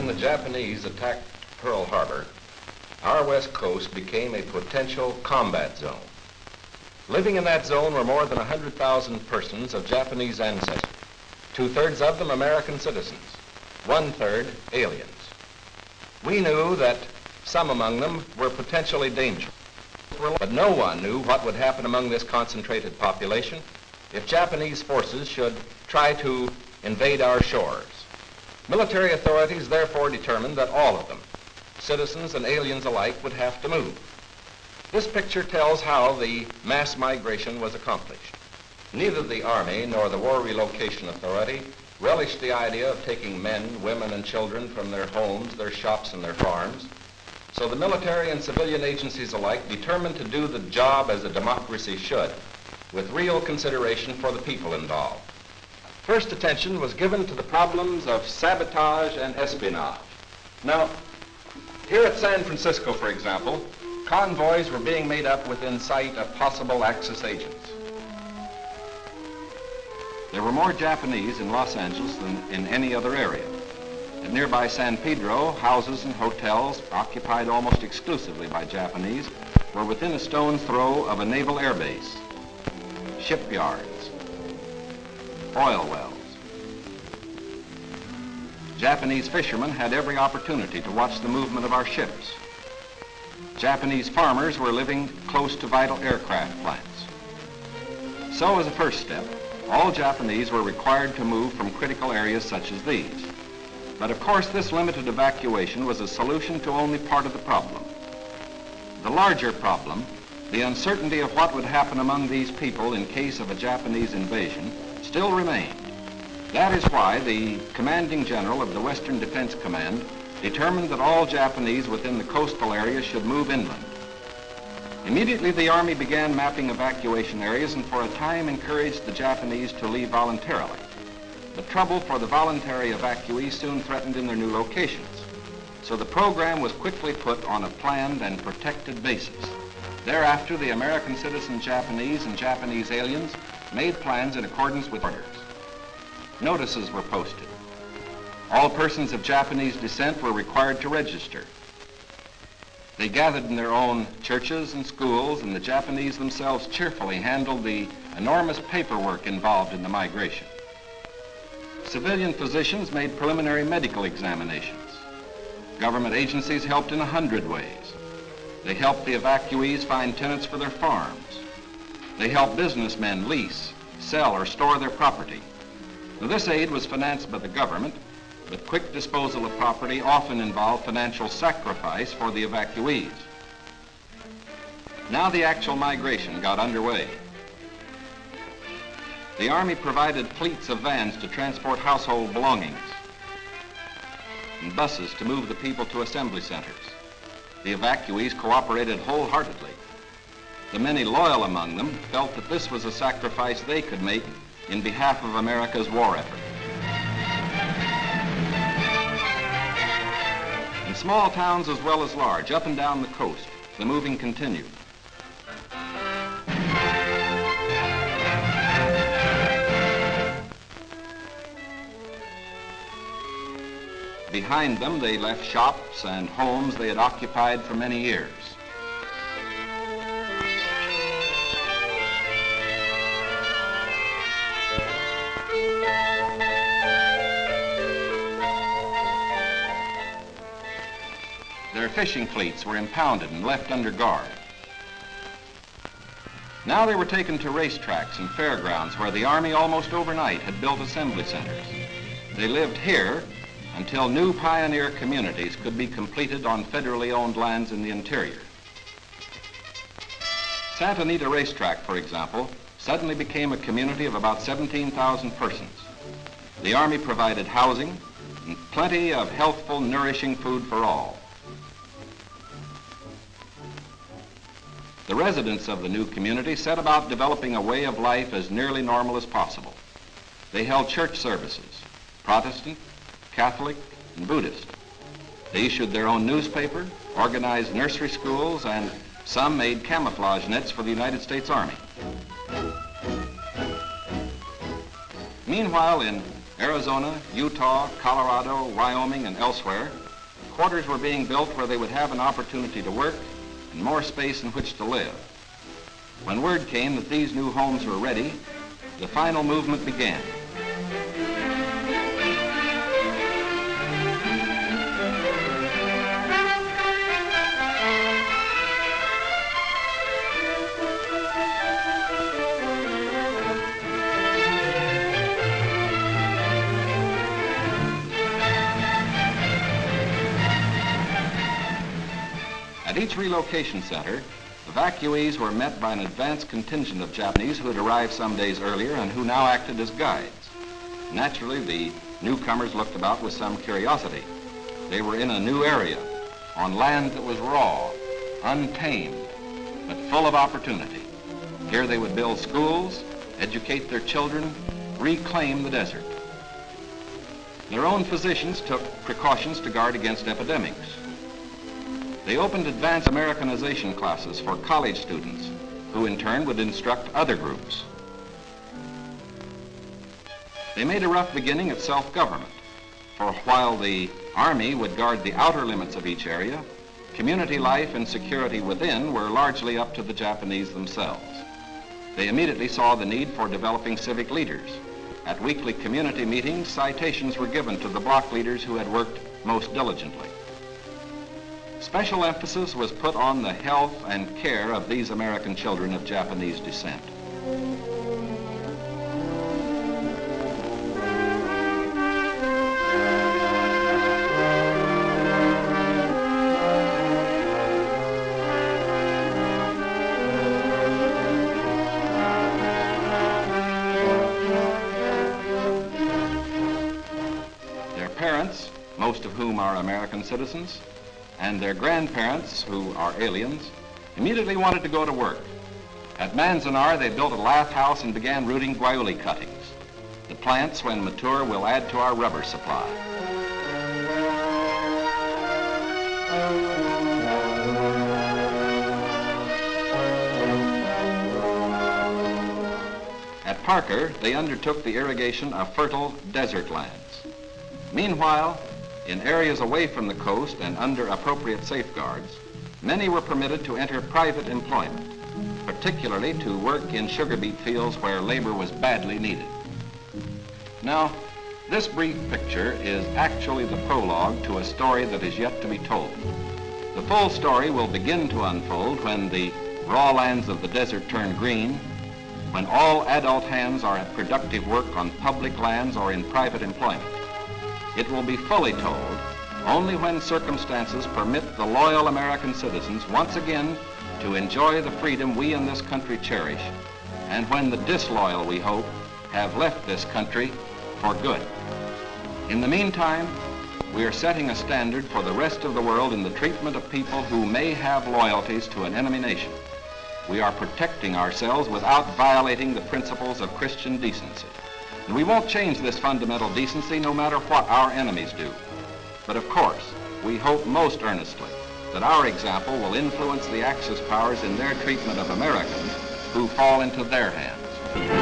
when the Japanese attacked Pearl Harbor, our west coast became a potential combat zone. Living in that zone were more than 100,000 persons of Japanese ancestry, 2/3 of them American citizens, 1/3 aliens. We knew that some among them were potentially dangerous, but no one knew what would happen among this concentrated population if Japanese forces should try to invade our shores. Military authorities therefore determined that all of them, citizens and aliens alike, would have to move. This picture tells how the mass migration was accomplished. Neither the Army nor the War Relocation Authority relished the idea of taking men, women, and children from their homes, their shops, and their farms. So the military and civilian agencies alike determined to do the job as a democracy should, with real consideration for the people involved. First attention was given to the problems of sabotage and espionage. Now, here at San Francisco, for example, convoys were being made up within sight of possible Axis agents. There were more Japanese in Los Angeles than in any other area. At nearby San Pedro, houses and hotels occupied almost exclusively by Japanese were within a stone's throw of a naval air base, shipyards, oil wells. Japanese fishermen had every opportunity to watch the movement of our ships. Japanese farmers were living close to vital aircraft plants. So as a first step, all Japanese were required to move from critical areas such as these. But of course, this limited evacuation was a solution to only part of the problem. The larger problem, the uncertainty of what would happen among these people in case of a Japanese invasion, still remained. That is why the commanding general of the Western Defense Command determined that all Japanese within the coastal areas should move inland. Immediately, the Army began mapping evacuation areas and for a time encouraged the Japanese to leave voluntarily. The trouble for the voluntary evacuees soon threatened in their new locations. So the program was quickly put on a planned and protected basis. Thereafter, the American citizen Japanese and Japanese aliens made plans in accordance with orders. Notices were posted. All persons of Japanese descent were required to register. They gathered in their own churches and schools, and the Japanese themselves cheerfully handled the enormous paperwork involved in the migration. Civilian physicians made preliminary medical examinations. Government agencies helped in 100 ways. They helped the evacuees find tenants for their farms. They helped businessmen lease, sell, or store their property. Now, this aid was financed by the government, but quick disposal of property often involved financial sacrifice for the evacuees. Now the actual migration got underway. The Army provided fleets of vans to transport household belongings and buses to move the people to assembly centers. The evacuees cooperated wholeheartedly. The many loyal among them felt that this was a sacrifice they could make in behalf of America's war effort. In small towns as well as large, up and down the coast, the moving continued. Behind them, they left shops and homes they had occupied for many years. Their fishing fleets were impounded and left under guard. Now they were taken to racetracks and fairgrounds where the Army almost overnight had built assembly centers. They lived here until new pioneer communities could be completed on federally owned lands in the interior. Santa Anita Race Track, for example, suddenly became a community of about 17,000 persons. The Army provided housing and plenty of healthful, nourishing food for all. The residents of the new community set about developing a way of life as nearly normal as possible. They held church services, Protestant, Catholic, and Buddhist. They issued their own newspaper, organized nursery schools, and some made camouflage nets for the United States Army. Meanwhile, in Arizona, Utah, Colorado, Wyoming, and elsewhere, quarters were being built where they would have an opportunity to work and more space in which to live. When word came that these new homes were ready, the final movement began. At each relocation center, evacuees were met by an advance contingent of Japanese who had arrived some days earlier and who now acted as guides. Naturally, the newcomers looked about with some curiosity. They were in a new area, on land that was raw, untamed, but full of opportunity. Here they would build schools, educate their children, reclaim the desert. Their own physicians took precautions to guard against epidemics. They opened advanced Americanization classes for college students, who in turn would instruct other groups. They made a rough beginning at self-government, for while the Army would guard the outer limits of each area, community life and security within were largely up to the Japanese themselves. They immediately saw the need for developing civic leaders. At weekly community meetings, citations were given to the block leaders who had worked most diligently. Special emphasis was put on the health and care of these American children of Japanese descent. Their parents, most of whom are American citizens, and their grandparents, who are aliens, immediately wanted to go to work. At Manzanar, they built a lath house and began rooting guayuli cuttings. The plants, when mature, will add to our rubber supply. At Parker, they undertook the irrigation of fertile desert lands. Meanwhile, in areas away from the coast and under appropriate safeguards, many were permitted to enter private employment, particularly to work in sugar beet fields where labor was badly needed. Now, this brief picture is actually the prologue to a story that is yet to be told. The full story will begin to unfold when the raw lands of the desert turn green, when all adult hands are at productive work on public lands or in private employment. It will be fully told only when circumstances permit the loyal American citizens once again to enjoy the freedom we in this country cherish, and when the disloyal, we hope, have left this country for good. In the meantime, we are setting a standard for the rest of the world in the treatment of people who may have loyalties to an enemy nation. We are protecting ourselves without violating the principles of Christian decency. And we won't change this fundamental decency no matter what our enemies do. But of course, we hope most earnestly that our example will influence the Axis powers in their treatment of Americans who fall into their hands.